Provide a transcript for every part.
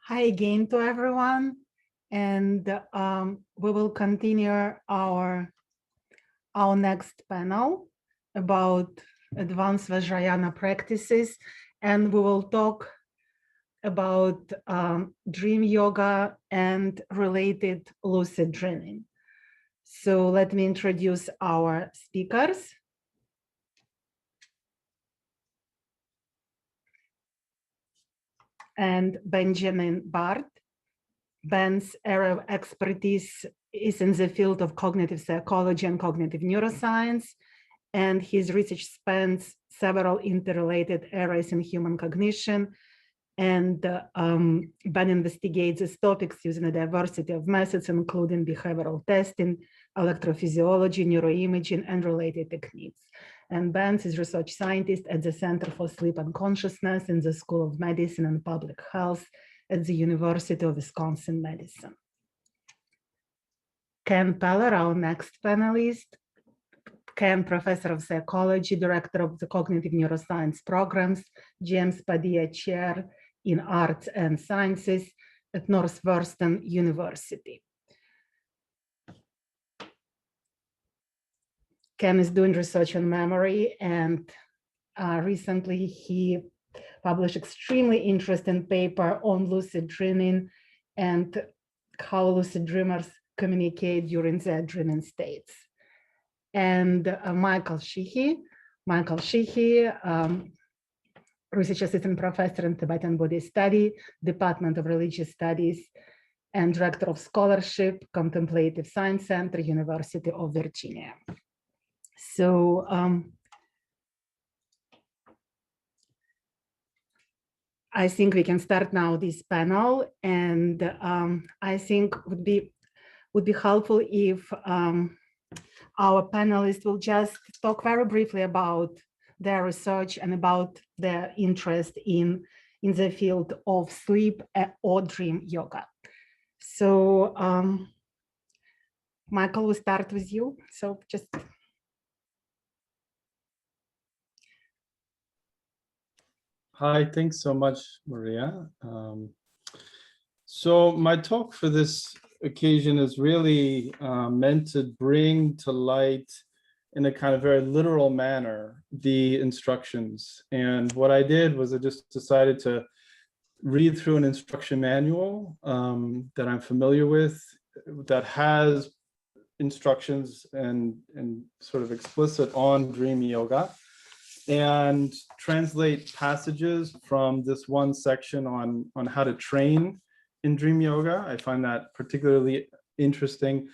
Hi again to everyone, and we will continue our next panel about advanced Vajrayana practices, and we will talk about dream yoga and related lucid dreaming. So let me introduce our speakers. And Benjamin Baird. Ben's area of expertise is in the field of cognitive psychology and cognitive neuroscience, and his research spans several interrelated areas in human cognition. And Ben investigates these topics using a diversity of methods, including behavioral testing, electrophysiology, neuroimaging, and related techniques. And Ben is research scientist at the Center for Sleep and Consciousness in the School of Medicine and Public Health at the University of Wisconsin-Madison. Ken Peller, our next panelist. Ken, professor of psychology, director of the cognitive neuroscience programs, James Padilla chair in arts and sciences at Northwestern University. Ken is doing research on memory, and recently he published extremely interesting paper on lucid dreaming and how lucid dreamers communicate during their dreaming states. And Michael Sheehy, research assistant professor in Tibetan Buddhist Study, Department of Religious Studies, and director of scholarship, Contemplative Sciences Center, University of Virginia. So I think we can start now this panel, and I think would be helpful if our panelists will just talk very briefly about their research and about their interest in the field of sleep or dream yoga. So Michael, we'll start with you. So just. Hi, thanks so much, Maria. So my talk for this occasion is really meant to bring to light, in a kind of very literal manner, the instructions. And what I did was I just decided to read through an instruction manual that I'm familiar with, that has instructions and sort of explicit on dream yoga, and translate passages from this one section on how to train in dream yoga. I find that particularly interesting,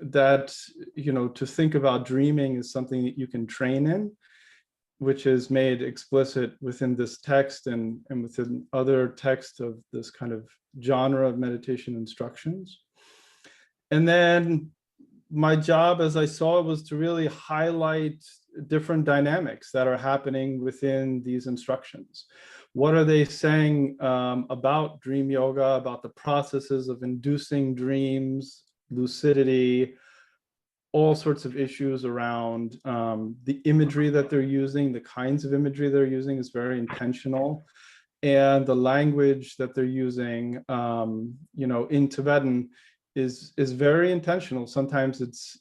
that, you know, to think about dreaming is something that you can train in, which is made explicit within this text and within other texts of this kind of genre of meditation instructions. And then my job, as I saw, was to really highlight different dynamics that are happening within these instructions. What are they saying about dream yoga, about the processes of inducing dreams, lucidity, all sorts of issues around the imagery that they're using, the kinds of imagery they're using is very intentional. And the language that they're using, you know, in Tibetan is very intentional. Sometimes it's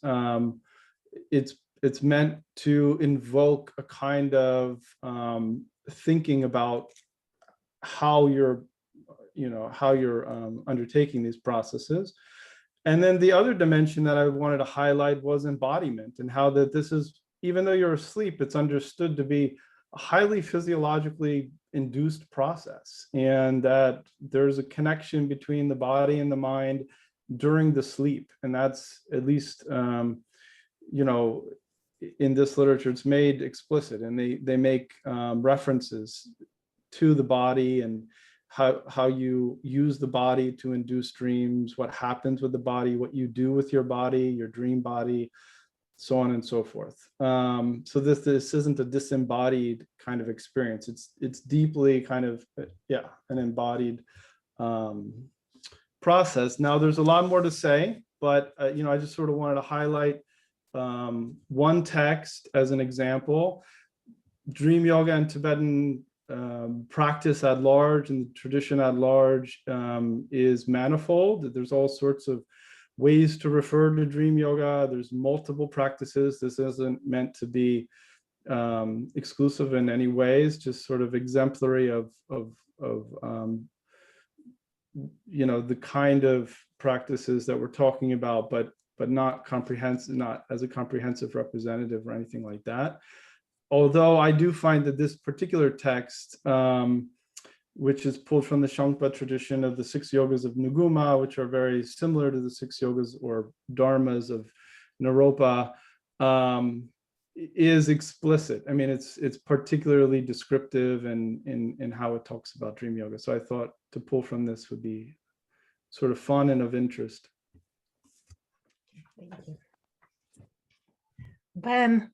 meant to invoke a kind of thinking about how you're undertaking these processes. And then the other dimension that I wanted to highlight was embodiment, and how that this is, even though you're asleep, it's understood to be a highly physiologically induced process, and that there's a connection between the body and the mind during the sleep. And that's, at least, you know, in this literature, it's made explicit, and they make references to the body and how you use the body to induce dreams, what happens with the body, what you do with your body, your dream body, so on and so forth. So this isn't a disembodied kind of experience. It's deeply kind of, an embodied process. Now, there's a lot more to say, but you know, I just sort of wanted to highlight one text as an example. Dream yoga in Tibetan practice at large and the tradition at large is manifold. There's all sorts of ways to refer to dream yoga. There's multiple practices. This isn't meant to be exclusive in any ways, just sort of exemplary of you know, the kind of practices that we're talking about, but not comprehensive, not as a comprehensive representative or anything like that. Although I do find that this particular text, which is pulled from the Shangpa tradition of the 6 yogas of Nuguma, which are very similar to the 6 yogas or dharmas of Naropa, is explicit. I mean, it's particularly descriptive in how it talks about dream yoga. So I thought to pull from this would be sort of fun and of interest. Thank you. Ben.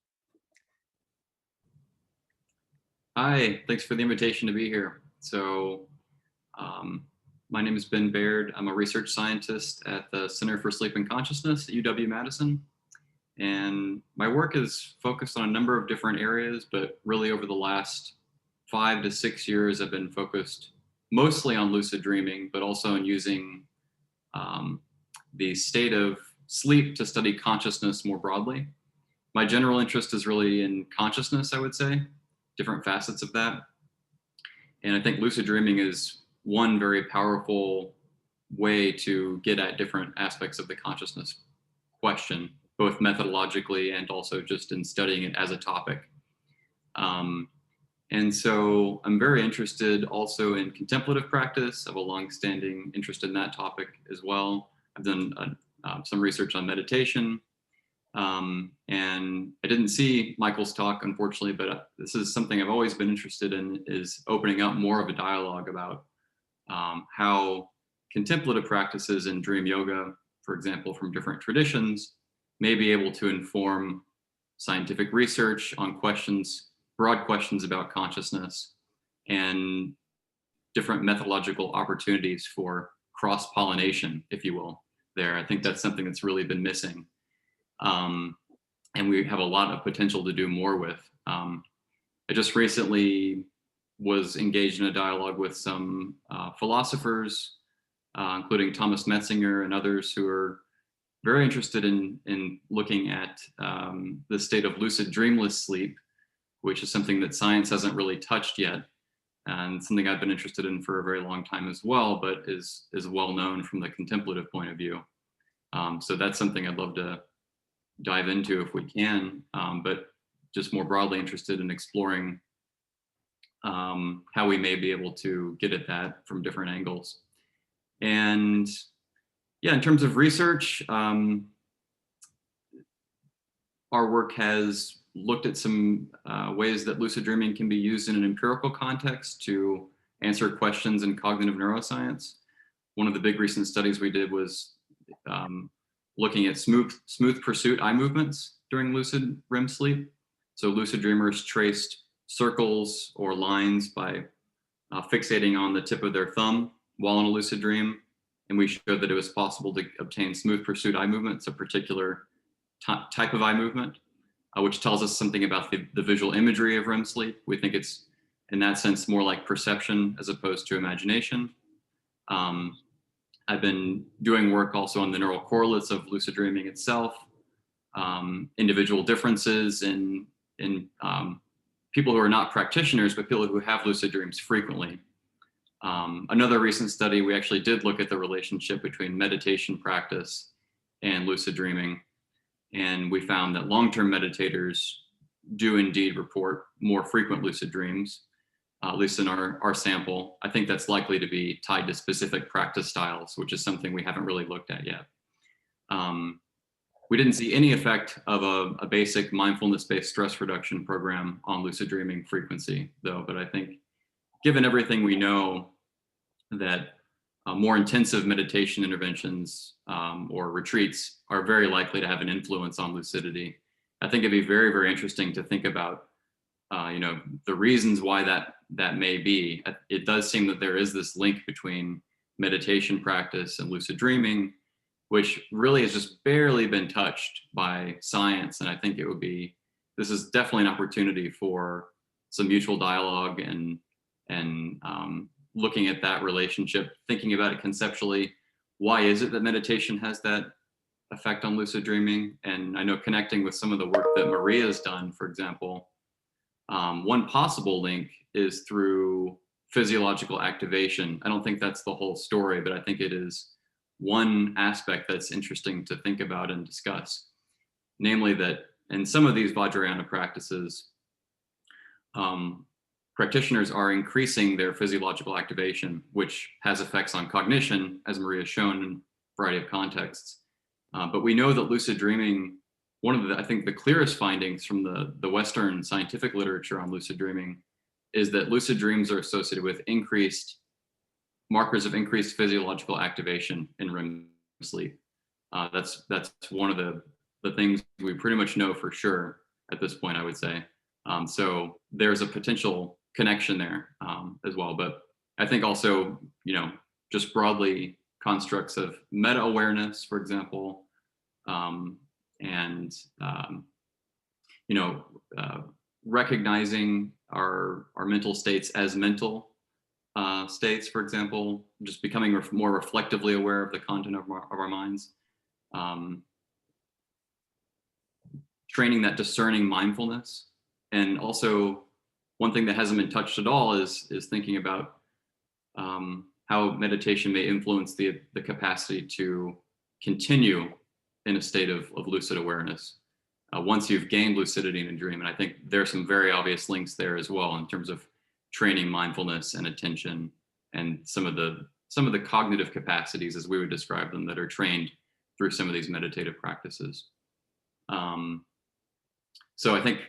Hi, thanks for the invitation to be here. So my name is Ben Baird. I'm a research scientist at the Center for Sleep and Consciousness at UW-Madison. And my work is focused on a number of different areas, but really over the last 5 to 6 years, I've been focused mostly on lucid dreaming, but also in using the state of sleep to study consciousness more broadly. My general interest is really in consciousness, I would say, different facets of that. And I think lucid dreaming is one very powerful way to get at different aspects of the consciousness question, both methodologically and also just in studying it as a topic. And so I'm very interested also in contemplative practice. I have a long-standing interest in that topic as well. I've done some research on meditation. And I didn't see Michael's talk, unfortunately, but this is something I've always been interested in, is opening up more of a dialogue about how contemplative practices in dream yoga, for example, from different traditions, may be able to inform scientific research on questions, broad questions about consciousness, and different methodological opportunities for cross-pollination, if you will, there. I think that's something that's really been missing. And we have a lot of potential to do more with. I just recently was engaged in a dialogue with some philosophers, including Thomas Metzinger and others, who are very interested in looking at the state of lucid dreamless sleep, which is something that science hasn't really touched yet, and something I've been interested in for a very long time as well, but is well known from the contemplative point of view. So that's something I'd love to dive into if we can, but just more broadly interested in exploring how we may be able to get at that from different angles. And yeah, in terms of research, our work has looked at some ways that lucid dreaming can be used in an empirical context to answer questions in cognitive neuroscience. One of the big recent studies we did was looking at smooth pursuit eye movements during lucid REM sleep. So lucid dreamers traced circles or lines by fixating on the tip of their thumb while in a lucid dream. And we showed that it was possible to obtain smooth pursuit eye movements, a particular type of eye movement, which tells us something about the visual imagery of REM sleep. We think it's, in that sense, more like perception as opposed to imagination. I've been doing work also on the neural correlates of lucid dreaming itself, individual differences in people who are not practitioners, but people who have lucid dreams frequently. Another recent study, we actually did look at the relationship between meditation practice and lucid dreaming. And we found that long-term meditators do indeed report more frequent lucid dreams, at least in our sample. I think that's likely to be tied to specific practice styles, which is something we haven't really looked at yet. We didn't see any effect of a basic mindfulness-based stress reduction program on lucid dreaming frequency, though. But I think, given everything we know, that more intensive meditation interventions or retreats are very likely to have an influence on lucidity. I think it'd be very, very interesting to think about, the reasons why that may be. It does seem that there is this link between meditation practice and lucid dreaming, which really has just barely been touched by science. And I think this is definitely an opportunity for some mutual dialogue and and looking at that relationship, thinking about it conceptually. Why is it that meditation has that effect on lucid dreaming? And I know connecting with some of the work that Maria's done, for example, one possible link is through physiological activation. I don't think that's the whole story, but I think it is one aspect that's interesting to think about and discuss. Namely that in some of these Vajrayana practices, practitioners are increasing their physiological activation, which has effects on cognition, as Maria has shown in a variety of contexts. But we know that lucid dreaming, one of the, I think the clearest findings from the Western scientific literature on lucid dreaming is that lucid dreams are associated with increased markers of increased physiological activation in REM sleep. That's one of the things we pretty much know for sure at this point, I would say. So there's a potential connection there as well. But I think also, you know, just broadly constructs of meta-awareness, for example, and you know, recognizing our mental states as mental states, for example, just becoming more reflectively aware of the content of our minds. Training that discerning mindfulness. And also one thing that hasn't been touched at all is thinking about how meditation may influence the capacity to continue in a state of lucid awareness once you've gained lucidity in a dream. And I think there are some very obvious links there as well in terms of training mindfulness and attention and some of the cognitive capacities, as we would describe them, that are trained through some of these meditative practices. So I think,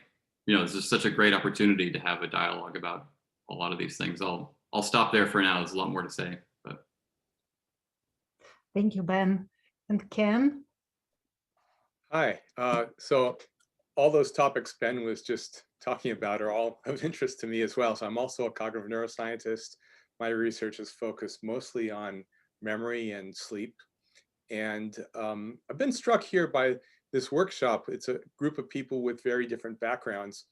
you know, this is such a great opportunity to have a dialogue about a lot of these things. I'll stop there for now. There's a lot more to say, but. Thank you, Ben. And Ken? Hi. So all those topics Ben was just talking about are all of interest to me as well. So I'm also a cognitive neuroscientist. My research is focused mostly on memory and sleep. And I've been struck here by this workshop. It's a group of people with very different backgrounds.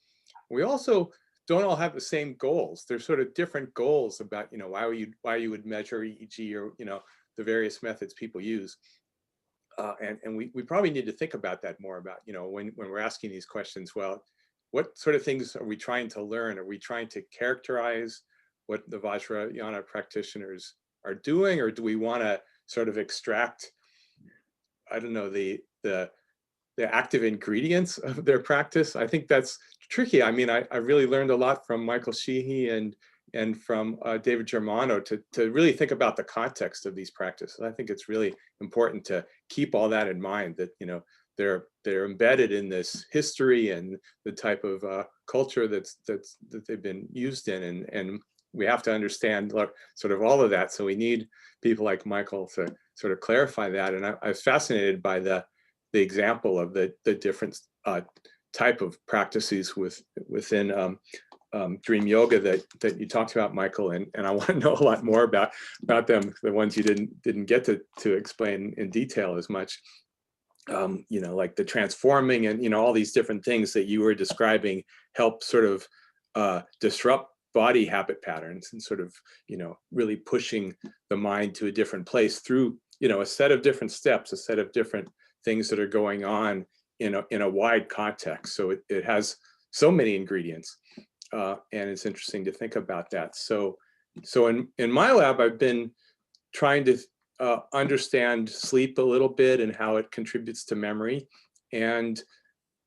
We also don't all have the same goals. There's sort of different goals about, you know, why you would measure EEG, or, you know, the various methods people use. And we probably need to think about that more, about, you know, when we're asking these questions, well, what sort of things are we trying to learn? Are we trying to characterize what the Vajrayana practitioners are doing, or do we want to sort of extract, I don't know, the active ingredients of their practice? I think that's tricky. I mean, I really learned a lot from Michael Sheehy and from David Germano to really think about the context of these practices. I think it's really important to keep all that in mind, that, you know, they're embedded in this history and the type of culture that they've been used in, and we have to understand sort of all of that. So we need people like Michael to sort of clarify that. And I was fascinated by the example of the different type of practices within dream yoga that you talked about, Michael, and I want to know a lot more about them, the ones you didn't get to explain in detail as much. You know, like the transforming and, you know, all these different things that you were describing help sort of disrupt body habit patterns and sort of, you know, really pushing the mind to a different place through, you know, a set of different steps, a set of different things that are going on in a wide context. So it has so many ingredients, and it's interesting to think about that. So in my lab, I've been trying to understand sleep a little bit and how it contributes to memory, and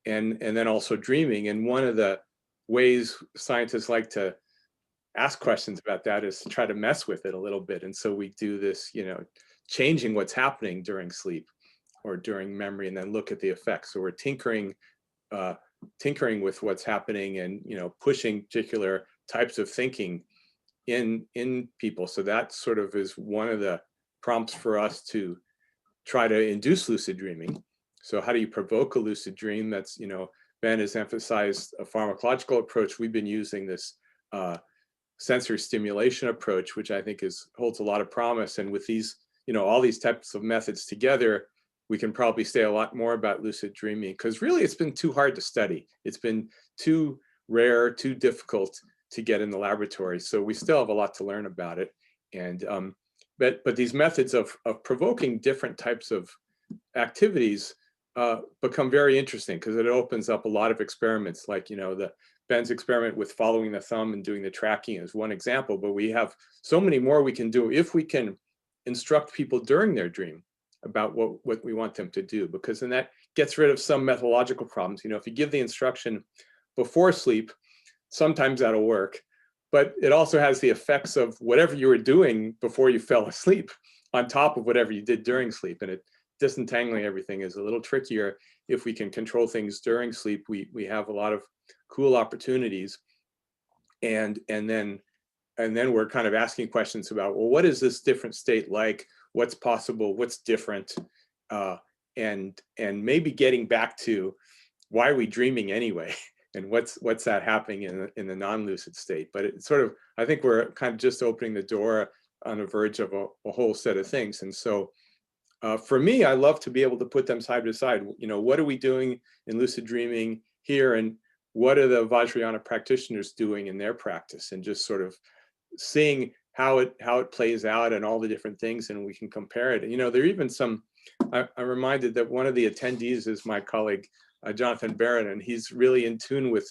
then also dreaming. And one of the ways scientists like to ask questions about that is to try to mess with it a little bit. And so we do this, you know, changing what's happening during sleep or during memory, and then look at the effects. So we're tinkering with what's happening, and, you know, pushing particular types of thinking in people. So that sort of is one of the prompts for us to try to induce lucid dreaming. So how do you provoke a lucid dream? That's, you know, Ben has emphasized a pharmacological approach. We've been using this sensory stimulation approach, which I think holds a lot of promise. And with these, you know, all these types of methods together, we can probably say a lot more about lucid dreaming, because really it's been too hard to study. It's been too rare, too difficult to get in the laboratory. So we still have a lot to learn about it. And but these methods of provoking different types of activities become very interesting, because it opens up a lot of experiments, like, you know, the Ben's experiment with following the thumb and doing the tracking is one example, but we have so many more we can do if we can instruct people during their dream about what we want them to do, because then that gets rid of some methodological problems. You know, if you give the instruction before sleep, sometimes that'll work, but it also has the effects of whatever you were doing before you fell asleep on top of whatever you did during sleep. And disentangling everything is a little trickier. If we can control things during sleep, we have a lot of cool opportunities. And then we're kind of asking questions about, well, what is this different state like? What's possible? What's different? And maybe getting back to, why are we dreaming anyway? And what's that happening in the non-lucid state? But it's sort of, I think we're kind of just opening the door on the verge of a whole set of things. And so for me, I love to be able to put them side by side. You know, what are we doing in lucid dreaming here, and what are the Vajrayana practitioners doing in their practice, and just sort of seeing how it plays out and all the different things, and we can compare it. And, you know, there are even some, I'm reminded that one of the attendees is my colleague, Jonathan Baird, and he's really in tune with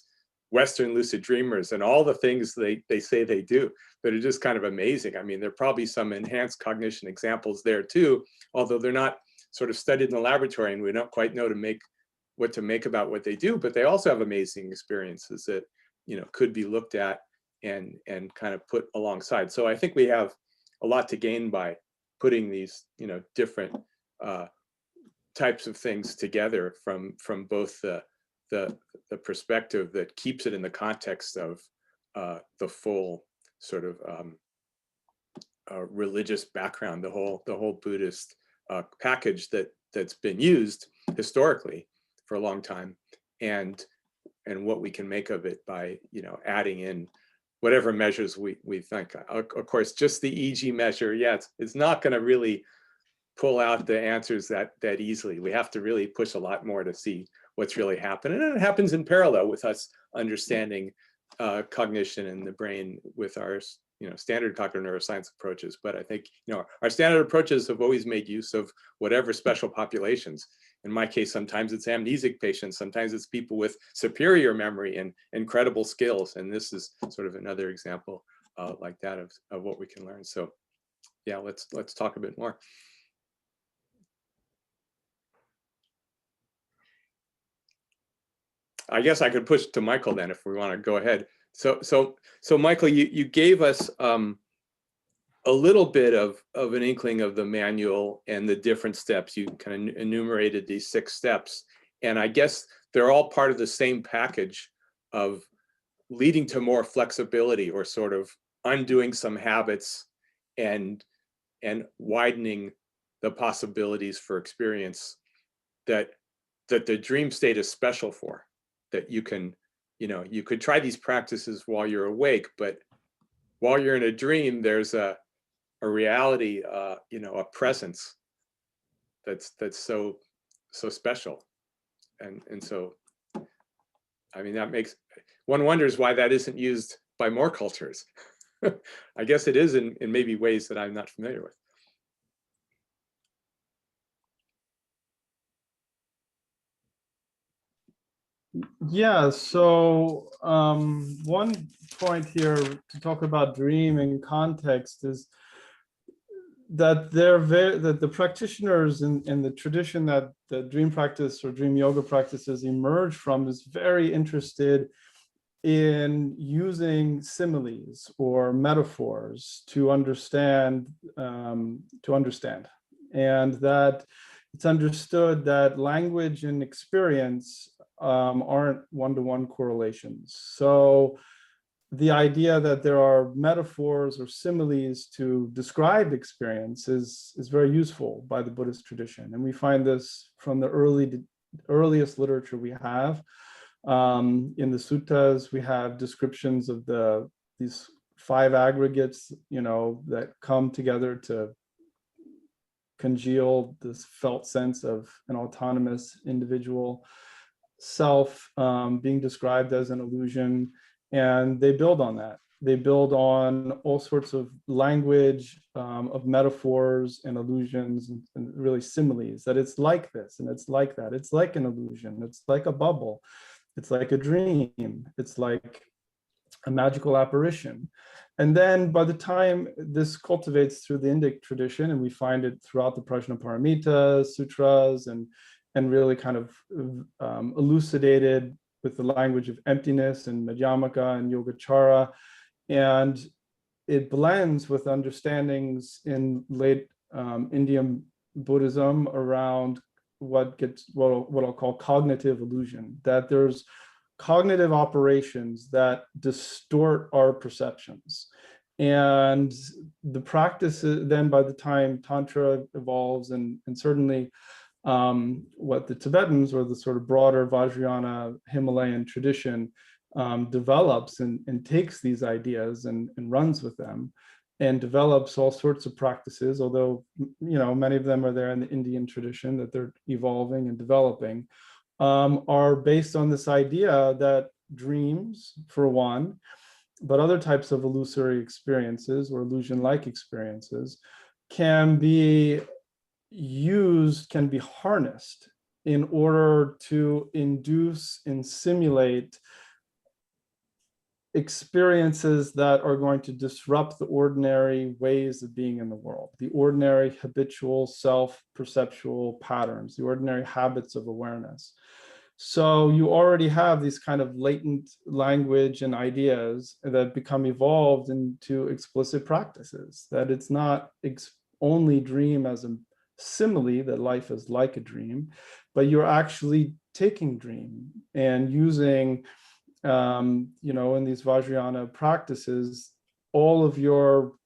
Western lucid dreamers and all the things they say they do that are just kind of amazing. I mean, there are probably some enhanced cognition examples there too, although they're not sort of studied in the laboratory and we don't quite know what to make about what they do, but they also have amazing experiences that, you know, could be looked at and kind of put alongside. So I think we have a lot to gain by putting these, you know, different types of things together from both the perspective that keeps it in the context of the full sort of religious background, the whole Buddhist package that's been used historically for a long time, and what we can make of it by, you know, adding in whatever measures we think. Of course, just the EEG measure, yeah, it's not going to really pull out the answers that easily. We have to really push a lot more to see what's really happening. And it happens in parallel with us understanding cognition in the brain with our, you know, standard cognitive neuroscience approaches. But I think, you know, our standard approaches have always made use of whatever special populations. In my case, sometimes it's amnesic patients, sometimes it's people with superior memory and incredible skills. And this is sort of another example like that of what we can learn. So yeah, let's talk a bit more. I guess I could push to Michael then if we want to go ahead. So Michael, you gave us a little bit of an inkling of the manual and the different steps. You kind of enumerated these 6 steps, and I guess they're all part of the same package of leading to more flexibility, or sort of undoing some habits and widening the possibilities for experience that the dream state is special for. That you can, you know, you could try these practices while you're awake, but while you're in a dream, there's a reality, you know, a presence that's so special, and so, I mean, that makes one wonders why that isn't used by more cultures. I guess it is in maybe ways that I'm not familiar with. Yeah, so one point here to talk about dream in context is that that the practitioners in the tradition that the dream practice or dream yoga practices emerge from is very interested in using similes or metaphors to understand, and that it's understood that language and experience aren't one-to-one correlations. So the idea that there are metaphors or similes to describe experience is very useful by the Buddhist tradition. And we find this from the earliest literature we have. In the suttas, we have descriptions of these 5 aggregates, you know, that come together to congeal this felt sense of an autonomous individual self being described as an illusion. And they build on that. They build on all sorts of language, of metaphors and illusions and really similes, that it's like this and it's like that. It's like an illusion. It's like a bubble. It's like a dream. It's like a magical apparition. And then by the time this cultivates through the Indic tradition, and we find it throughout the Prajnaparamita sutras and really kind of elucidated with the language of emptiness and Madhyamaka and Yogacara, and it blends with understandings in late Indian Buddhism around what I'll call cognitive illusion, that there's cognitive operations that distort our perceptions. And the practice then, by the time Tantra evolves, and certainly what the Tibetans or the sort of broader Vajrayana Himalayan tradition develops and takes these ideas and runs with them and develops all sorts of practices, although many of them are there in the Indian tradition that they're evolving and developing, are based on this idea that dreams, for one, but other types of illusory experiences or illusion-like experiences can be used, can be harnessed in order to induce and simulate experiences that are going to disrupt the ordinary ways of being in the world, the ordinary habitual self-perceptual patterns, the ordinary habits of awareness. So you already have these kind of latent language and ideas that become evolved into explicit practices, that it's not only dream as a simile, that life is like a dream, but you're actually taking dream and using in these Vajrayana practices, all of your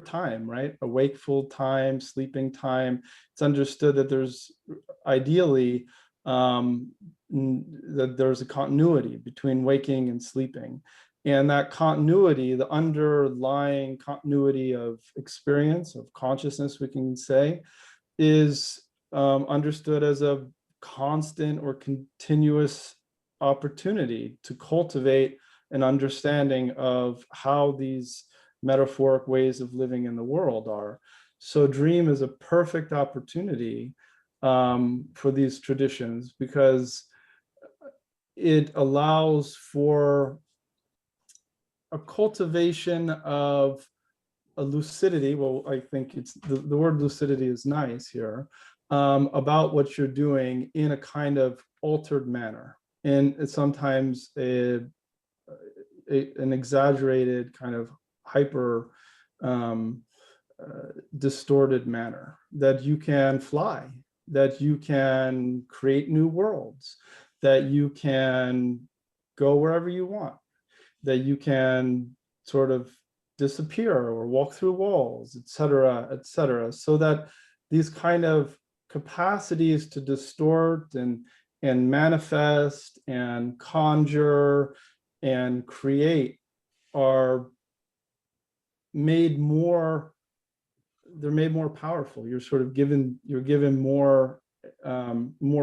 time, right? Awakeful time, sleeping time. It's understood that there's ideally that there's a continuity between waking and sleeping. And that continuity, the underlying continuity of experience, of consciousness, we can say, is understood as a constant or continuous opportunity to cultivate an understanding of how these metaphoric ways of living in the world are. So dream is a perfect opportunity for these traditions, because it allows for a cultivation of a lucidity. Well, I think it's the word lucidity is nice here, about what you're doing in a kind of altered manner. And it's sometimes an exaggerated kind of hyper distorted manner, that you can fly, that you can create new worlds, that you can go wherever you want, that you can sort of disappear or walk through walls, et cetera, so that these kind of capacities to distort and manifest and conjure and create are made more, they're made more powerful. You're sort of given more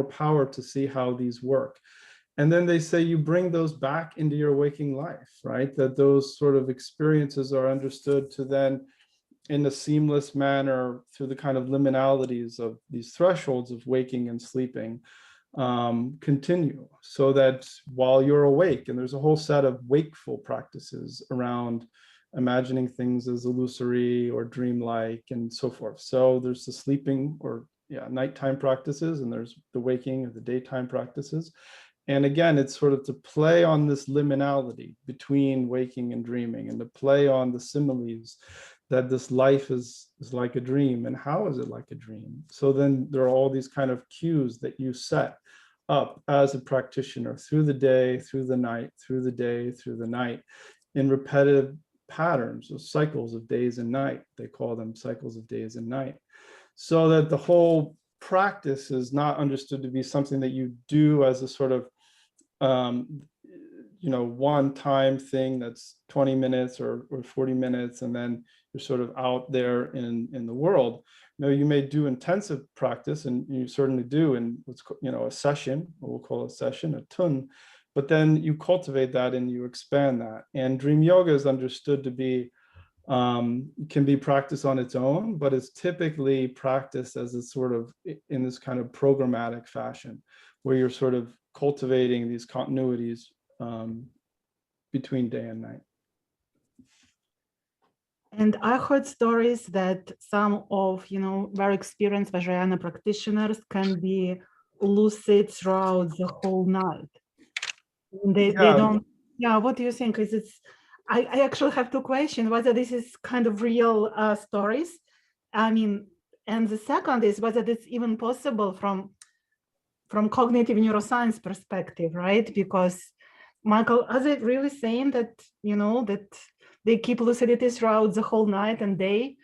power to see how these work. And then they say you bring those back into your waking life, right? That those sort of experiences are understood to then, in a seamless manner, through the kind of liminalities of these thresholds of waking and sleeping, continue, so that while you're awake, and there's a whole set of wakeful practices around imagining things as illusory or dreamlike and so forth. So there's the sleeping or nighttime practices, and there's the waking or the daytime practices. And again, it's sort of to play on this liminality between waking and dreaming, and to play on the similes that this life is like a dream, and how is it like a dream? So then there are all these kind of cues that you set up as a practitioner through the day, through the night, through the day, through the night, in repetitive patterns or cycles of days and night. They call them cycles of days and night. So that the whole practice is not understood to be something that you do as a sort of one time thing that's 20 minutes or 40 minutes, and then you're sort of out there in the world. No, you may do intensive practice, and you certainly do in what's a session, what we'll call a session, a tun, but then you cultivate that and you expand that. And dream yoga is understood to be, can be practiced on its own, but it's typically practiced as a sort of in this kind of programmatic fashion, where you're sort of cultivating these continuities between day and night. And I heard stories that some of, very experienced Vajrayana practitioners can be lucid throughout the whole night. They don't, what do you think? I actually have two questions, whether this is kind of real stories. And the second is whether it's even possible from cognitive neuroscience perspective, right? Because Michael, are they really saying that, that they keep lucidity throughout the whole night and day?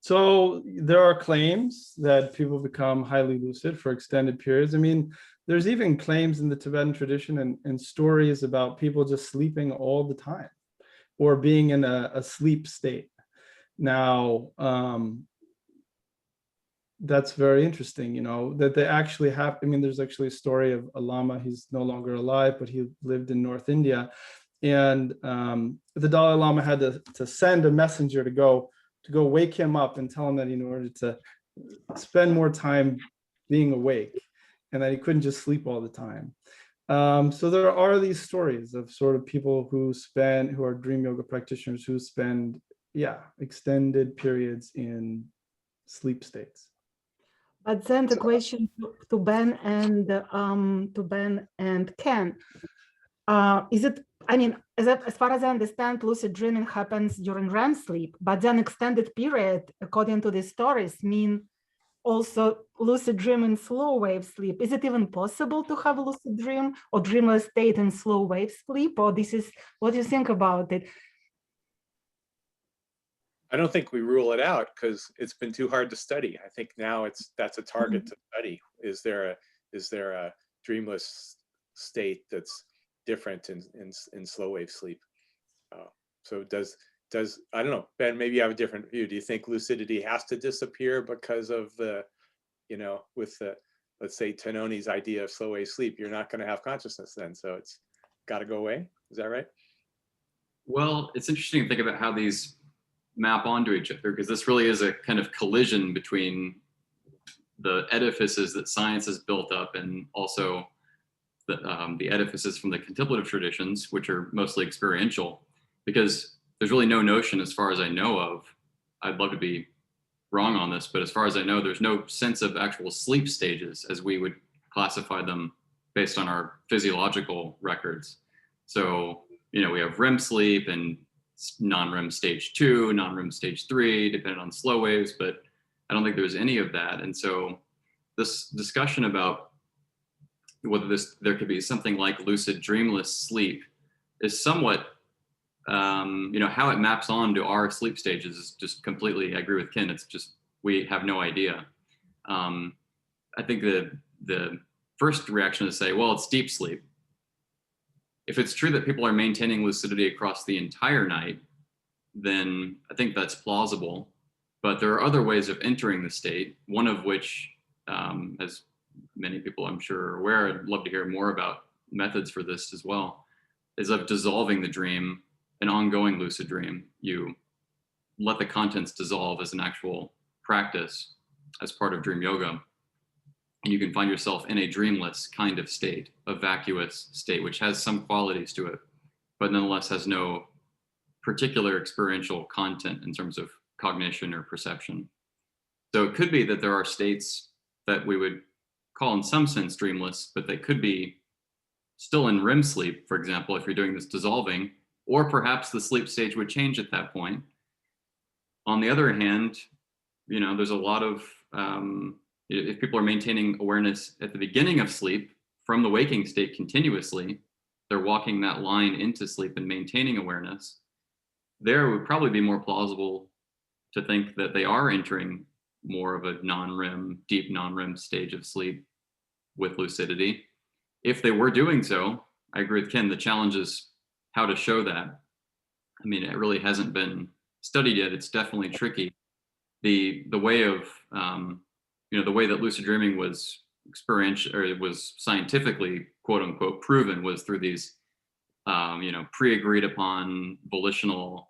So there are claims that people become highly lucid for extended periods. I mean, there's even claims in the Tibetan tradition and stories about people just sleeping all the time or being in a sleep state. Now, that's very interesting, that they actually have, there's actually a story of a Lama, he's no longer alive, but he lived in North India. And the Dalai Lama had to send a messenger to go wake him up and tell him that in order to spend more time being awake and that he couldn't just sleep all the time. So there are these stories of sort of people who are dream yoga practitioners who spend, extended periods in sleep states. But then the question to Ben and Ken, is it, as far as I understand, lucid dreaming happens during REM sleep, but then extended period, according to the stories, mean also lucid dream in slow wave sleep. Is it even possible to have a lucid dream or dreamless state in slow wave sleep? Or what do you think about it? I don't think we rule it out because it's been too hard to study. I think now that's a target to study. Is there a dreamless state that's different in slow wave sleep? So does I don't know, Ben, maybe you have a different view. Do you think lucidity has to disappear because of the, with the, let's say Tononi's idea of slow wave sleep, you're not going to have consciousness then, so it's got to go away? Is that right? Well, it's interesting to think about how these map onto each other, because this really is a kind of collision between the edifices that science has built up and also the edifices from the contemplative traditions, which are mostly experiential, because there's really no notion, as far as I know of, I'd love to be wrong on this, but as far as I know, there's no sense of actual sleep stages as we would classify them based on our physiological records. So, we have REM sleep and non-REM stage 2, non-REM stage 3, depending on slow waves, but I don't think there's any of that. And so this discussion about whether there could be something like lucid dreamless sleep is somewhat, how it maps on to our sleep stages is just completely, I agree with Ken, it's just, we have no idea. I think the first reaction is to say, well, it's deep sleep. If it's true that people are maintaining lucidity across the entire night, then I think that's plausible. But there are other ways of entering the state, one of which, as many people I'm sure are aware, I'd love to hear more about methods for this as well, is of dissolving the dream, an ongoing lucid dream. You let the contents dissolve as an actual practice as part of dream yoga. And you can find yourself in a dreamless kind of state, a vacuous state, which has some qualities to it, but nonetheless has no particular experiential content in terms of cognition or perception. So it could be that there are states that we would call in some sense dreamless, but they could be still in REM sleep, for example, if you're doing this dissolving, or perhaps the sleep stage would change at that point. On the other hand, there's a lot of, if people are maintaining awareness at the beginning of sleep from the waking state continuously, they're walking that line into sleep and maintaining awareness, there would probably be more plausible to think that they are entering more of a non-REM, deep non-REM stage of sleep with lucidity. If they were doing so, I agree with Ken, the challenge is how to show that. It really hasn't been studied yet. It's definitely tricky. The way of, the way that lucid dreaming was experiential, or it was scientifically quote unquote proven, was through these pre-agreed upon volitional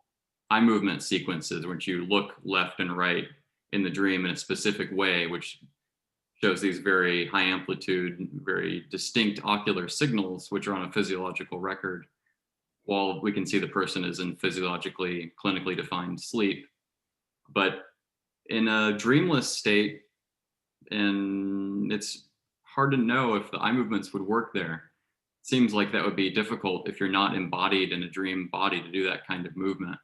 eye movement sequences, which you look left and right in the dream in a specific way, which shows these very high amplitude, very distinct ocular signals, which are on a physiological record, while we can see the person is in physiologically, clinically defined sleep. But in a dreamless state, and it's hard to know if the eye movements would work there. It seems like that would be difficult if you're not embodied in a dream body to do that kind of movement.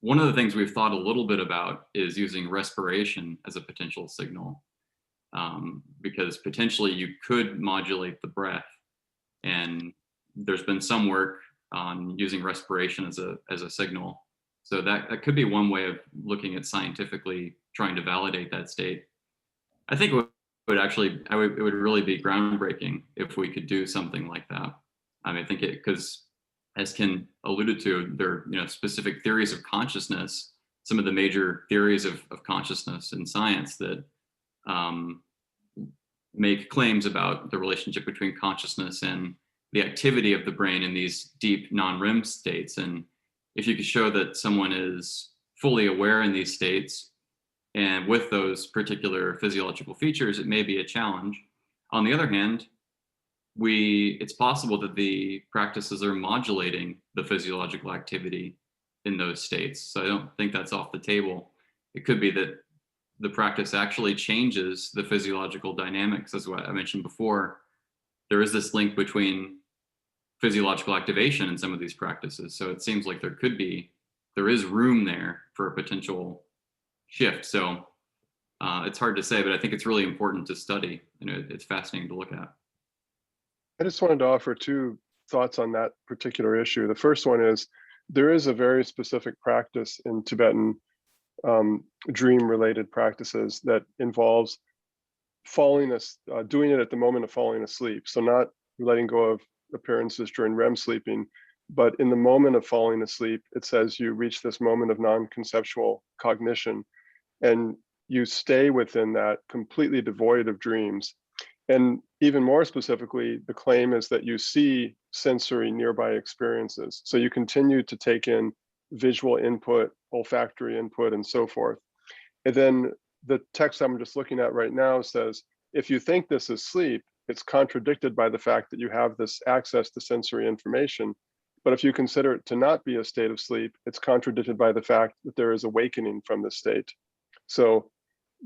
One of the things we've thought a little bit about is using respiration as a potential signal, because potentially you could modulate the breath, and there's been some work on using respiration as a signal. So that could be one way of looking at scientifically trying to validate that state. I think it would really be groundbreaking if we could do something like that. I mean, I think because as Ken alluded to, there are specific theories of consciousness, some of the major theories of consciousness in science that make claims about the relationship between consciousness and the activity of the brain in these deep non-REM states. And if you could show that someone is fully aware in these states and with those particular physiological features, it may be a challenge. On the other hand, it's possible that the practices are modulating the physiological activity in those states. So I don't think that's off the table. It could be that the practice actually changes the physiological dynamics, as what I mentioned before. There is this link between physiological activation in some of these practices. So it seems like there is room there for a potential shift. So it's hard to say, but I think it's really important to study, and it's fascinating to look at. I just wanted to offer two thoughts on that particular issue. The first one is there is a very specific practice in Tibetan dream-related practices that involves doing it at the moment of falling asleep. So not letting go of appearances during REM sleeping, but in the moment of falling asleep, it says you reach this moment of non-conceptual cognition, and you stay within that completely devoid of dreams. And even more specifically, the claim is that you see sensory nearby experiences. So you continue to take in visual input, olfactory input, and so forth. And then the text I'm just looking at right now says, if you think this is sleep, it's contradicted by the fact that you have this access to sensory information. But if you consider it to not be a state of sleep, it's contradicted by the fact that there is awakening from this state. So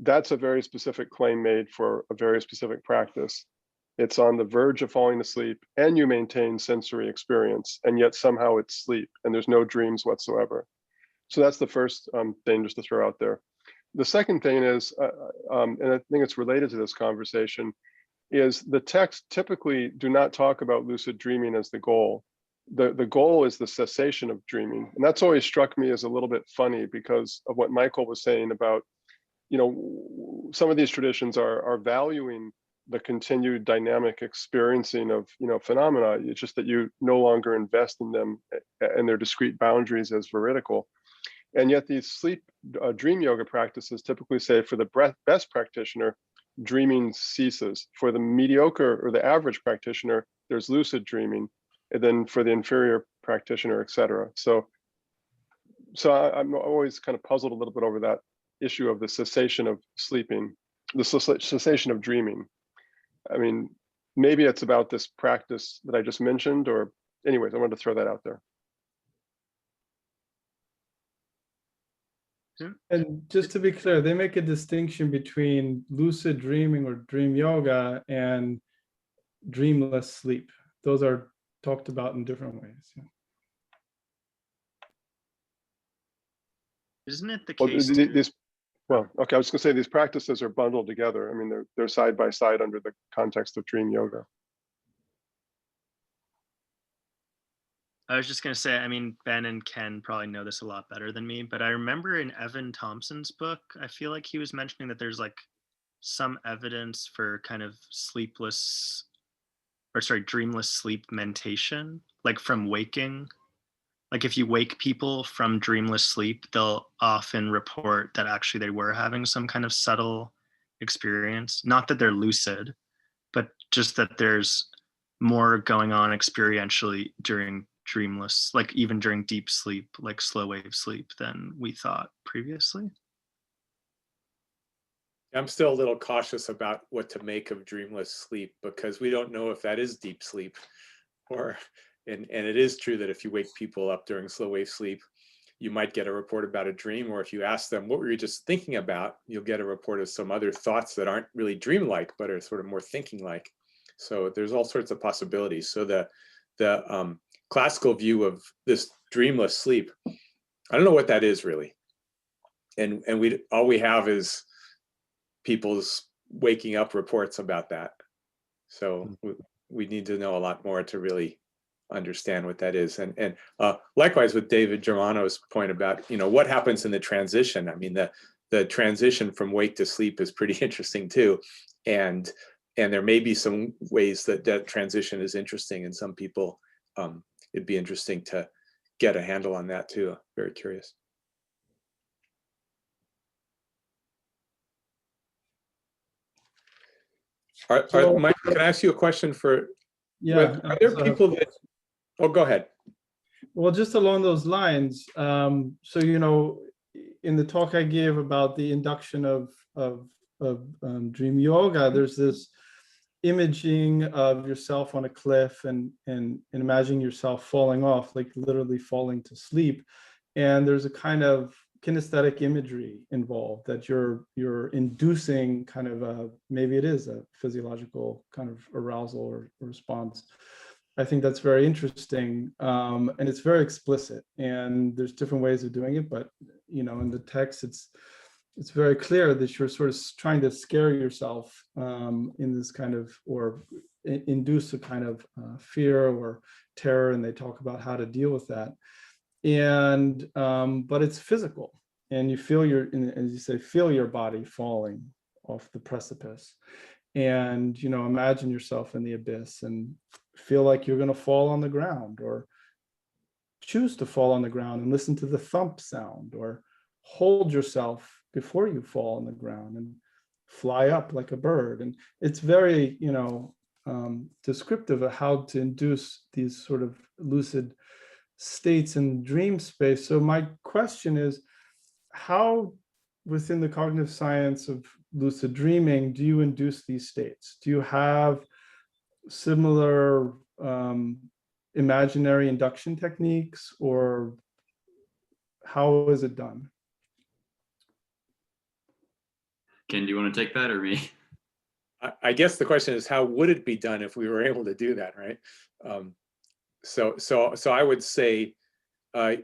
that's a very specific claim made for a very specific practice. It's on the verge of falling asleep and you maintain sensory experience, and yet somehow it's sleep and there's no dreams whatsoever. So that's the first thing just to throw out there. The second thing is, and I think it's related to this conversation, is the texts typically do not talk about lucid dreaming as the goal. The goal is the cessation of dreaming. And that's always struck me as a little bit funny because of what Michael was saying about, some of these traditions are valuing the continued dynamic experiencing of, phenomena. It's just that you no longer invest in them and their discrete boundaries as veridical. And yet these sleep dream yoga practices typically say for the best practitioner, dreaming ceases. For the mediocre or the average practitioner, there's lucid dreaming. And then for the inferior practitioner, et cetera. So I'm always kind of puzzled a little bit over that issue of the cessation of sleeping, the cessation of dreaming. I mean, maybe it's about this practice that I just mentioned, or anyways, I wanted to throw that out there. And just to be clear, they make a distinction between lucid dreaming or dream yoga and dreamless sleep. Those are talked about in different ways. Yeah. Isn't it the case? Okay, I was going to say these practices are bundled together. I mean, they're side by side under the context of dream yoga. I was just going to say, I mean, Ben and Ken probably know this a lot better than me, but I remember in Evan Thompson's book, I feel like he was mentioning that there's like some evidence for kind of dreamless sleep mentation, like from waking. Like if you wake people from dreamless sleep, they'll often report that actually they were having some kind of subtle experience. Not that they're lucid, but just that there's more going on experientially during dreamless, like even during deep sleep, like slow wave sleep, than we thought previously. I'm still a little cautious about what to make of dreamless sleep, because we don't know if that is deep sleep, or and it is true that if you wake people up during slow wave sleep, you might get a report about a dream, or if you ask them what were you just thinking about, you'll get a report of some other thoughts that aren't really dreamlike but are sort of more thinking like. So there's all sorts of possibilities. So the classical view of this dreamless sleep, I don't know what that is really, and all we have is people's waking up reports about that. So we need to know a lot more to really understand what that is. And likewise with David Germano's point about, what happens in the transition. I mean, the transition from wake to sleep is pretty interesting too. And there may be some ways that transition is interesting, and some people, it'd be interesting to get a handle on that too. Very curious. Mike, can I ask you a question for? Yeah. Are there people that? Oh, go ahead. Well, just along those lines, so in the talk I gave about the induction of dream yoga, there's this imaging of yourself on a cliff and imagining yourself falling off, like literally falling to sleep, and there's a kind of kinesthetic imagery involved that you're inducing kind of maybe it is a physiological kind of arousal or response. I think that's very interesting, and it's very explicit, and there's different ways of doing it, but in the text it's very clear that you're sort of trying to scare yourself in this kind of, or induce a kind of fear or terror, and they talk about how to deal with that. And but it's physical, and you feel as you say, feel your body falling off the precipice, and imagine yourself in the abyss and feel like you're going to fall on the ground, or choose to fall on the ground and listen to the thump sound, or hold yourself before you fall on the ground and fly up like a bird. And it's very descriptive of how to induce these sort of lucid states in dream space. So my question is, how within the cognitive science of lucid dreaming do you induce these states? Do you have similar imaginary induction techniques, or how is it done? Ken, do you want to take that, or me? I guess the question is, how would it be done if we were able to do that, right? So I would say,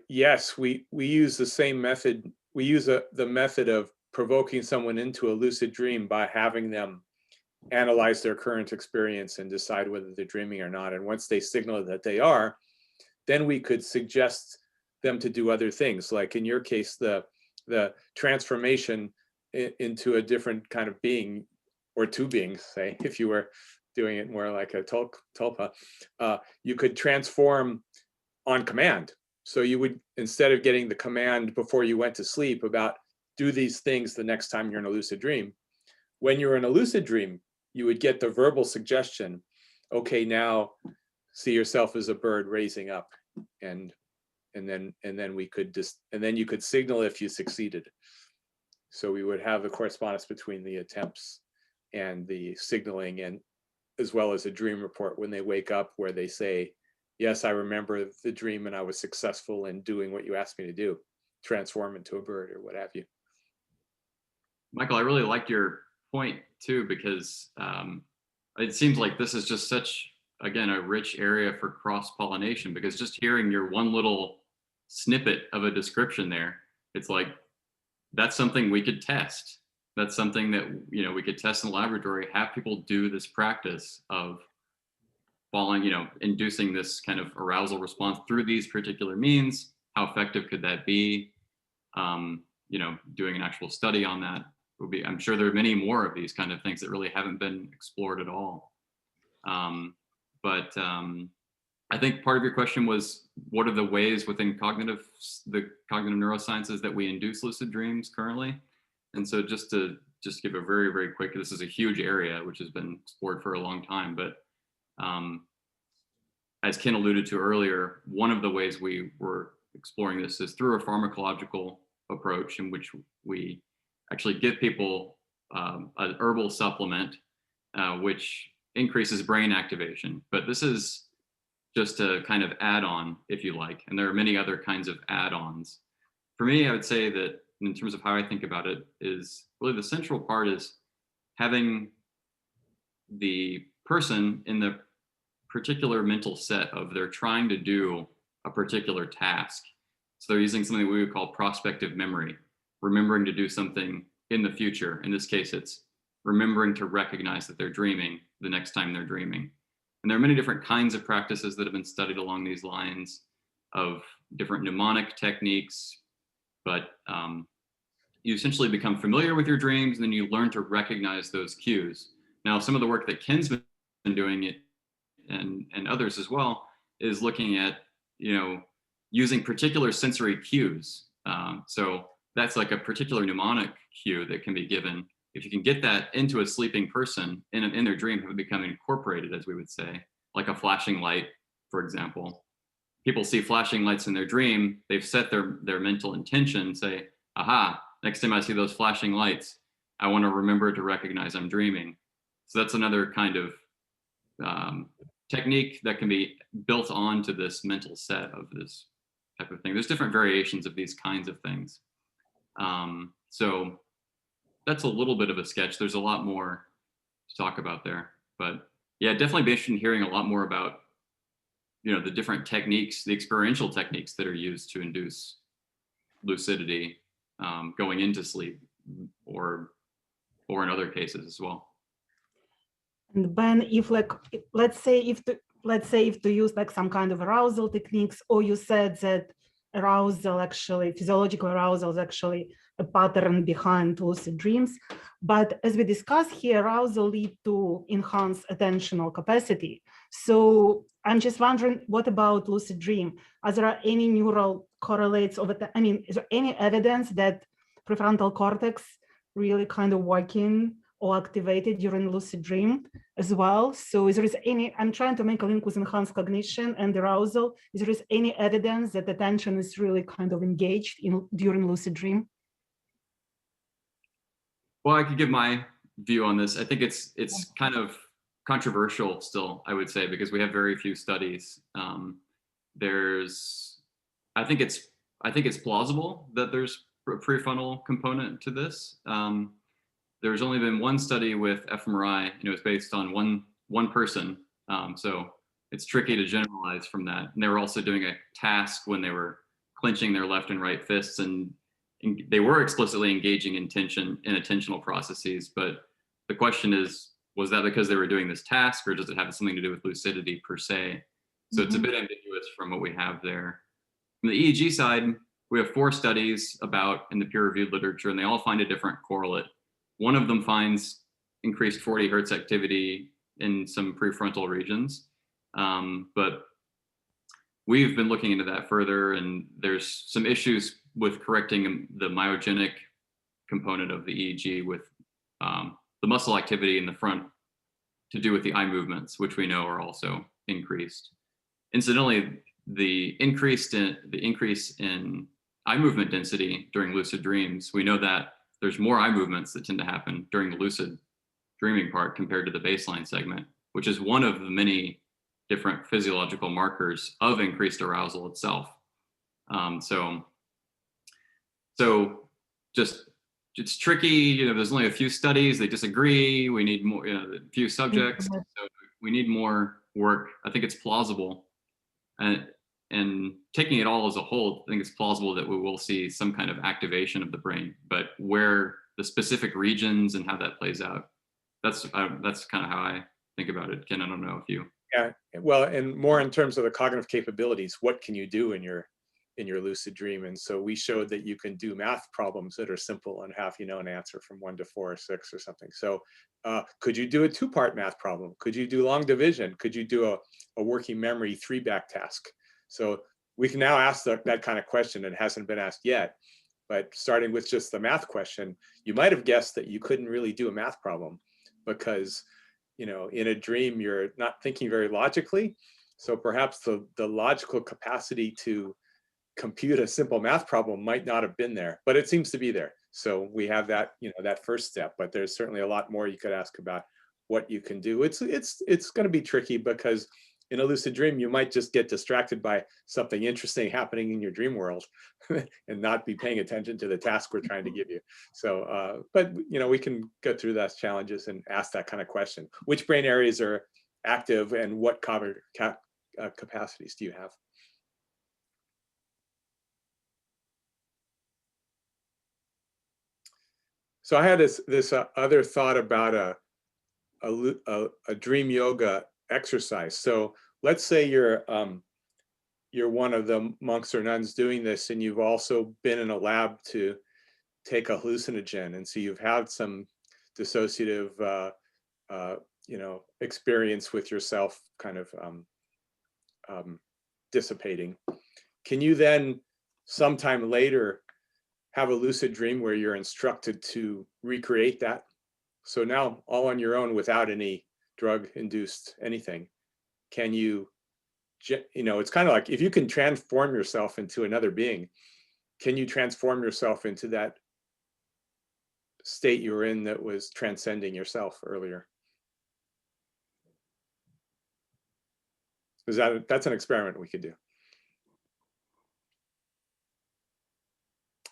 yes, we use the same method. We use the method of provoking someone into a lucid dream by having them analyze their current experience and decide whether they're dreaming or not. And once they signal that they are, then we could suggest them to do other things. Like in your case, the transformation into a different kind of being, or two beings, say, if you were doing it more like a tulpa, you could transform on command. So you would, instead of getting the command before you went to sleep about do these things the next time you're in a lucid dream, when you're in a lucid dream, you would get the verbal suggestion, okay, now see yourself as a bird raising up, and then we could and then you could signal if you succeeded. So we would have the correspondence between the attempts and the signaling, and as well as a dream report when they wake up, where they say, yes, I remember the dream and I was successful in doing what you asked me to do, transform into a bird or what have you. Michael, I really liked your point too, because it seems like this is just such, again, a rich area for cross-pollination, because just hearing your one little snippet of a description there, it's like, that's something we could test. That's something that, we could test in the laboratory, have people do this practice of falling, inducing this kind of arousal response through these particular means. How effective could that be? Doing an actual study on that would be, I'm sure there are many more of these kind of things that really haven't been explored at all. But I think part of your question was, what are the ways within the cognitive neurosciences that we induce lucid dreams currently? And so just to just give a very, very quick, this is a huge area which has been explored for a long time, but as Ken alluded to earlier, one of the ways we were exploring this is through a pharmacological approach in which we actually give people an herbal supplement which increases brain activation. But this is just a kind of add-on, if you like, and there are many other kinds of add-ons. For me, I would say that in terms of how I think about it is really the central part is having the person in the particular mental set of they're trying to do a particular task. So they're using something we would call prospective memory, remembering to do something in the future. In this case, it's remembering to recognize that they're dreaming the next time they're dreaming. And there are many different kinds of practices that have been studied along these lines of different mnemonic techniques, but you essentially become familiar with your dreams and then you learn to recognize those cues. Now, some of the work that Ken's been doing and others as well is looking at, using particular sensory cues. So that's like a particular mnemonic cue that can be given. If you can get that into a sleeping person in their dream, have it become incorporated, as we would say, like a flashing light, for example. People see flashing lights in their dream, they've set their mental intention, say, aha, next time I see those flashing lights, I want to remember to recognize I'm dreaming. So that's another kind of technique that can be built onto this mental set of this type of thing. There's different variations of these kinds of things. So that's a little bit of a sketch. There's a lot more to talk about there, but yeah, definitely be interested in hearing a lot more about, the different techniques, the experiential techniques that are used to induce lucidity going into sleep, or in other cases as well. And Ben, if let's say if to use like some kind of arousal techniques, or you said that arousal actually, physiological arousal is actually a pattern behind lucid dreams. But as we discussed here, arousal lead to enhanced attentional capacity. So I'm just wondering, what about lucid dream? Are there any neural correlates of it? I mean, is there any evidence that prefrontal cortex really kind of working or activated during lucid dream as well? So is there any, I'm trying to make a link with enhanced cognition and arousal. Is there any evidence that attention is really kind of engaged during lucid dream? Well, I could give my view on this. I think it's kind of controversial still, I would say, because we have very few studies. I think it's plausible that there's a prefrontal component to this. There's only been one study with fMRI, it's based on one person. So it's tricky to generalize from that. And they were also doing a task when they were clenching their left and right fists, and they were explicitly engaging in attentional processes. But the question is, was that because they were doing this task, or does it have something to do with lucidity per se? So it's a bit ambiguous from what we have there. From the EEG side, we have 4 studies about in the peer-reviewed literature, and they all find a different correlate. One of them finds increased 40 hertz activity in some prefrontal regions, but we've been looking into that further, and there's some issues with correcting the myogenic component of the EEG with the muscle activity in the front to do with the eye movements, which we know are also increased. Incidentally, the increase in eye movement density during lucid dreams, we know that there's more eye movements that tend to happen during the lucid dreaming part compared to the baseline segment, which is one of the many different physiological markers of increased arousal itself. So just, it's tricky, there's only a few studies, they disagree, we need more, a few subjects, so we need more work. I think it's plausible. And taking it all as a whole, I think it's plausible that we will see some kind of activation of the brain, but where the specific regions and how that plays out, that's kind of how I think about it. Ken, I don't know if you. Yeah, well, and more in terms of the cognitive capabilities, what can you do in your lucid dream? And so we showed that you can do math problems that are simple and have, an answer from 1 to 4 or 6 or something. So could you do a 2-part math problem? Could you do long division? Could you do a working memory 3-back task? So we can now ask that kind of question. It hasn't been asked yet. But starting with just the math question, you might have guessed that you couldn't really do a math problem because, you know, in a dream, you're not thinking very logically. So perhaps the logical capacity to compute a simple math problem might not have been there, but it seems to be there. So we have that, you know, that first step, but there's certainly a lot more you could ask about what you can do. It's going to be tricky because in a lucid dream, you might just get distracted by something interesting happening in your dream world and not be paying attention to the task we're trying to give you. So, but, you know, we can go through those challenges and ask that kind of question. Which brain areas are active and what cognitive capacities do you have? So I had this other thought about a dream yoga exercise. So let's say you're one of the monks or nuns doing this, and you've also been in a lab to take a hallucinogen, and so you've had some dissociative, you know, experience with yourself, kind of dissipating. Can you then sometime later have a lucid dream where you're instructed to recreate that? So now, all on your own without any drug-induced anything, can you, you know, it's kind of like if you can transform yourself into another being, can you transform yourself into that state you were in that was transcending yourself earlier? Is that's an experiment we could do.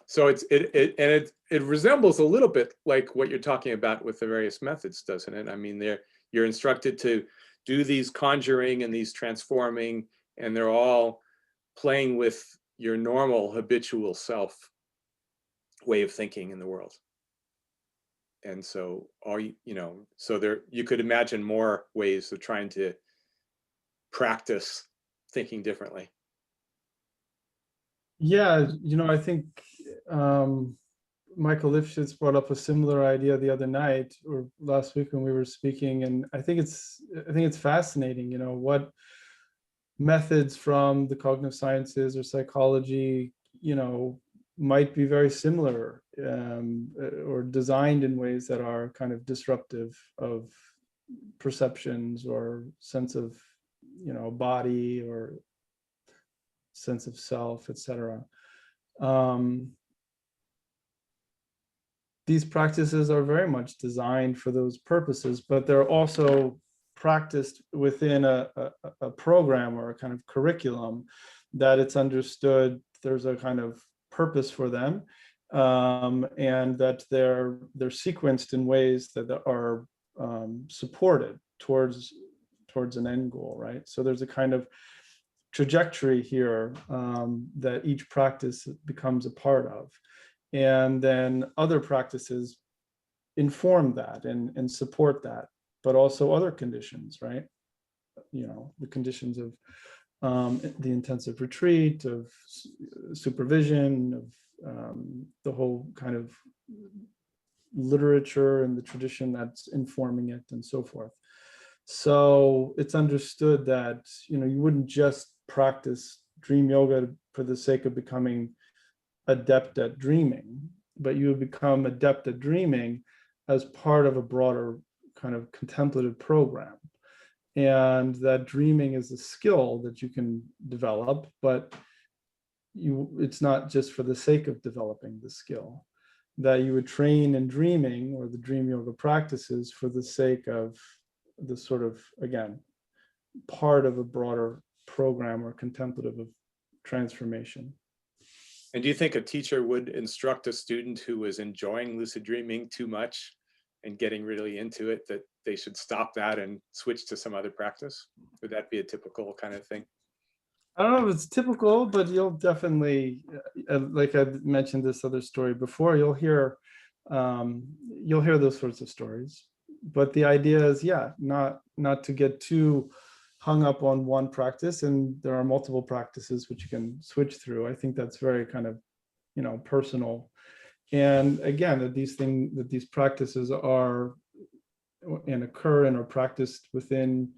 So it resembles a little bit like what you're talking about with the various methods, doesn't it? I mean, you're instructed to do these conjuring and these transforming, and they're all playing with your normal habitual self way of thinking in the world. And so you know, so there, you could imagine more ways of trying to practice thinking differently. Yeah, you know, I think Michael Lifshitz brought up a similar idea the other night or last week when we were speaking, and I think it's fascinating, you know, what methods from the cognitive sciences or psychology, you know, might be very similar or designed in ways that are kind of disruptive of perceptions or sense of, you know, body or sense of self, etc. These practices are very much designed for those purposes, but they're also practiced within a program or a kind of curriculum that it's understood there's a kind of purpose for them, and that they're sequenced in ways that are supported towards an end goal, right? So there's a kind of trajectory here that each practice becomes a part of. And then other practices inform that and support that, but also other conditions, right? You know, the conditions of the intensive retreat, of supervision, of the whole kind of literature and the tradition that's informing it and so forth. So it's understood that, you know, you wouldn't just practice dream yoga for the sake of becoming adept at dreaming, but you would become adept at dreaming as part of a broader kind of contemplative program. And that dreaming is a skill that you can develop, but it's not just for the sake of developing the skill. That you would train in dreaming or the dream yoga practices for the sake of the sort of, again, part of a broader program or contemplative of transformation. And do you think a teacher would instruct a student who was enjoying lucid dreaming too much and getting really into it that they should stop that and switch to some other practice? Would that be a typical kind of thing? I don't know if it's typical, but you'll definitely, like I mentioned this other story before, you'll hear those sorts of stories. But the idea is, yeah, not to get too hung up on one practice, and there are multiple practices which you can switch through. I think that's very kind of, you know, personal. And again, that these practices are and occur and are practiced within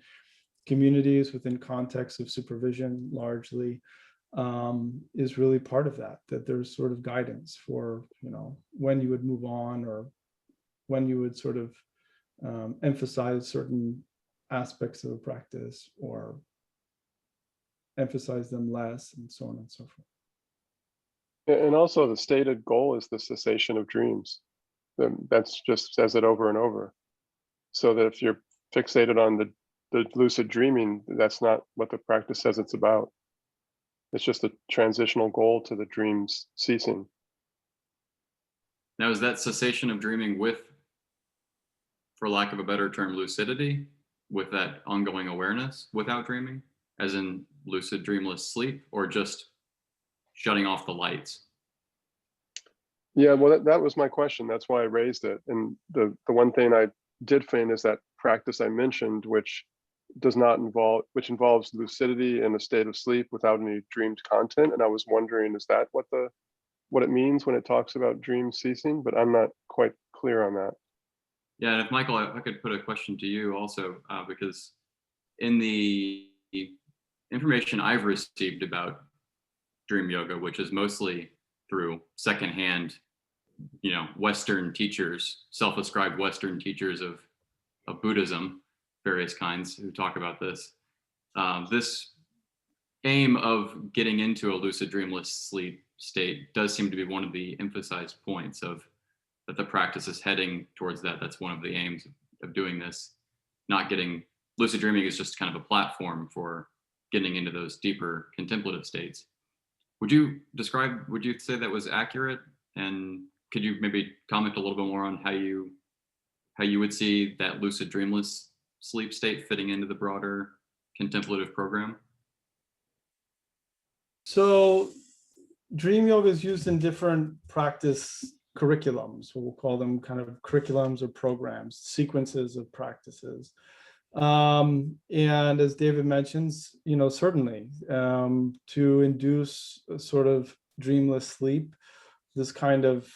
communities, within contexts of supervision largely. is really part of that, that there's sort of guidance for, when you would move on, or when you would sort of emphasize certain aspects of a practice or emphasize them less, and so on and so forth. And also the stated goal is the cessation of dreams. That's just says it over and over. So that if you're fixated on the lucid dreaming, that's not what the practice says it's about. It's just a transitional goal to the dreams ceasing. Now, is that cessation of dreaming with, for lack of a better term, lucidity, with that ongoing awareness without dreaming, as in lucid dreamless sleep, or just shutting off the lights? Yeah, well, that was my question. That's why I raised it. And the one thing I did find is that practice I mentioned, which involves lucidity in a state of sleep without any dreamed content. And I was wondering, is that what it means when it talks about dream ceasing? But I'm not quite clear on that. Yeah, and if Michael, I could put a question to you also, because in the information I've received about dream yoga, which is mostly through secondhand, Western teachers, self-ascribed Western teachers of Buddhism, various kinds, who talk about this. This aim of getting into a lucid dreamless sleep state does seem to be one of the emphasized points of that the practice is heading towards that. That's one of the aims of doing this. Lucid dreaming is just kind of a platform for getting into those deeper contemplative states. Would you say that was accurate? And could you maybe comment a little bit more on how you would see that lucid dreamless sleep state fitting into the broader contemplative program? So dream yoga is used in different practice curriculums. We'll call them kind of curriculums or programs, sequences of practices. And as David mentions, certainly to induce a sort of dreamless sleep, this kind of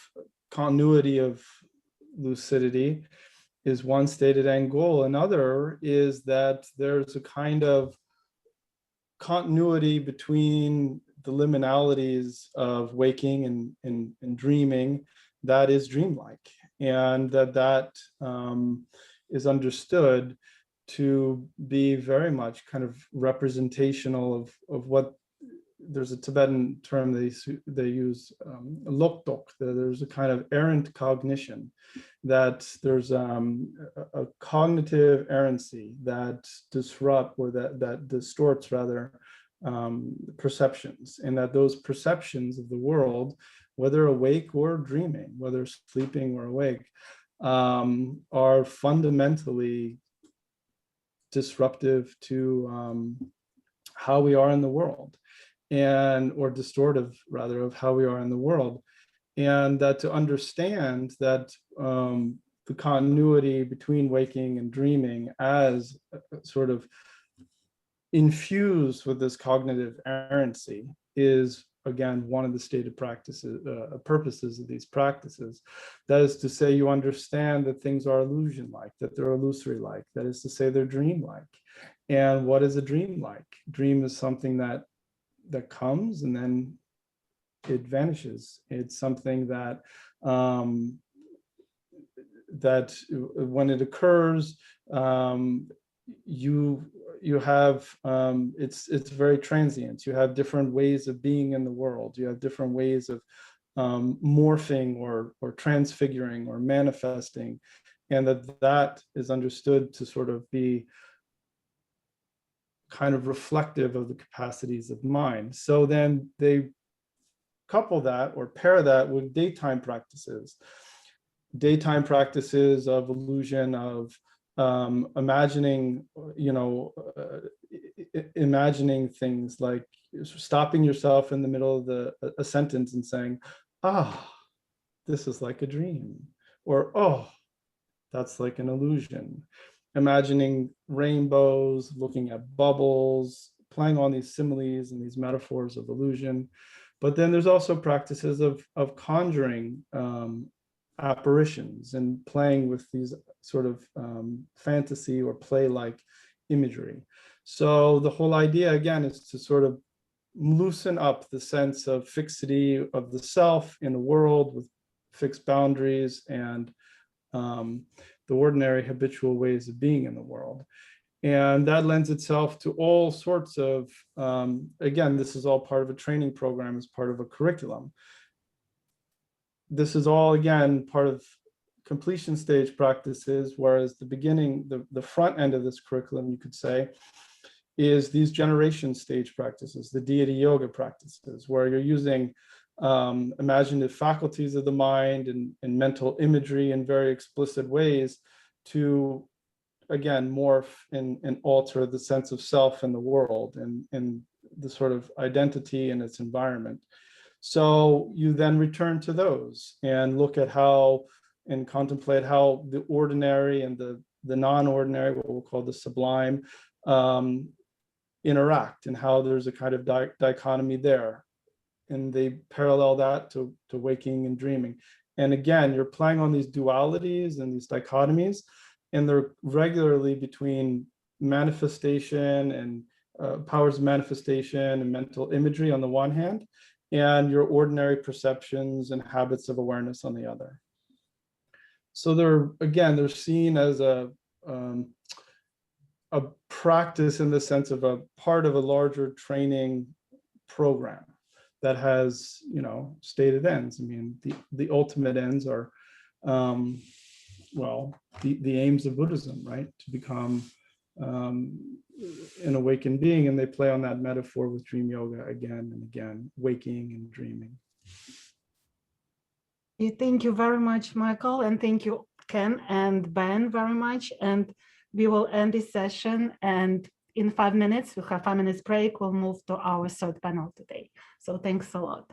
continuity of lucidity is one stated end goal. Another is that there's a kind of continuity between the liminalities of waking and dreaming that is dreamlike, and that is understood to be very much kind of representational of what, there's a Tibetan term they use, lokdok. There's a kind of errant cognition, that there's a cognitive errancy that distorts rather perceptions, and that those perceptions of the world, whether awake or dreaming, whether sleeping or awake, are fundamentally disruptive to how we are in the world, or distortive rather of how we are in the world. And that to understand that the continuity between waking and dreaming as sort of infused with this cognitive errancy is, again, one of the stated purposes of these practices. That is to say, you understand that things are illusion-like, that they're illusory-like. That is to say, they're dream-like. And what is a dream like? Dream is something that comes and then it vanishes. It's something that that when it occurs, you have it's very transient. You have different ways of being in the world. You have different ways of morphing or transfiguring or manifesting, and that is understood to sort of be kind of reflective of the capacities of mind. So then they couple that or pair that with daytime practices of illusion, of imagining, imagining things like stopping yourself in the middle of a sentence and saying, this is like a dream, or that's like an illusion. Imagining rainbows, looking at bubbles, playing on these similes and these metaphors of illusion. But then there's also practices of conjuring apparitions and playing with these sort of fantasy or play-like imagery. So the whole idea, again, is to sort of loosen up the sense of fixity of the self in the world with fixed boundaries and the ordinary habitual ways of being in the world. And that lends itself to all sorts of, again, this is all part of a training program as part of a curriculum. This is all, again, part of completion stage practices, whereas the beginning, the front end of this curriculum, you could say, is these generation stage practices, the deity yoga practices, where you're using imaginative faculties of the mind and mental imagery in very explicit ways to, again, morph and alter the sense of self in the world and the sort of identity and its environment. So you then return to those and look at how and contemplate how the ordinary and the non-ordinary, what we'll call the sublime, interact, and how there's a kind of dichotomy there. And they parallel that to waking and dreaming. And again, you're playing on these dualities and these dichotomies, and they're regularly between manifestation and powers of manifestation and mental imagery on the one hand, and your ordinary perceptions and habits of awareness on the other. So they're seen as a practice in the sense of a part of a larger training program that has, stated ends. I mean, the ultimate ends are, the aims of Buddhism, right? To become an awakened being, and they play on that metaphor with dream yoga again and again, waking and dreaming. Thank you very much, Michael, and thank you, Ken and Ben, very much. And we will end this session, and in 5 minutes, we'll have 5 minutes break. We'll move to our third panel today. So thanks a lot.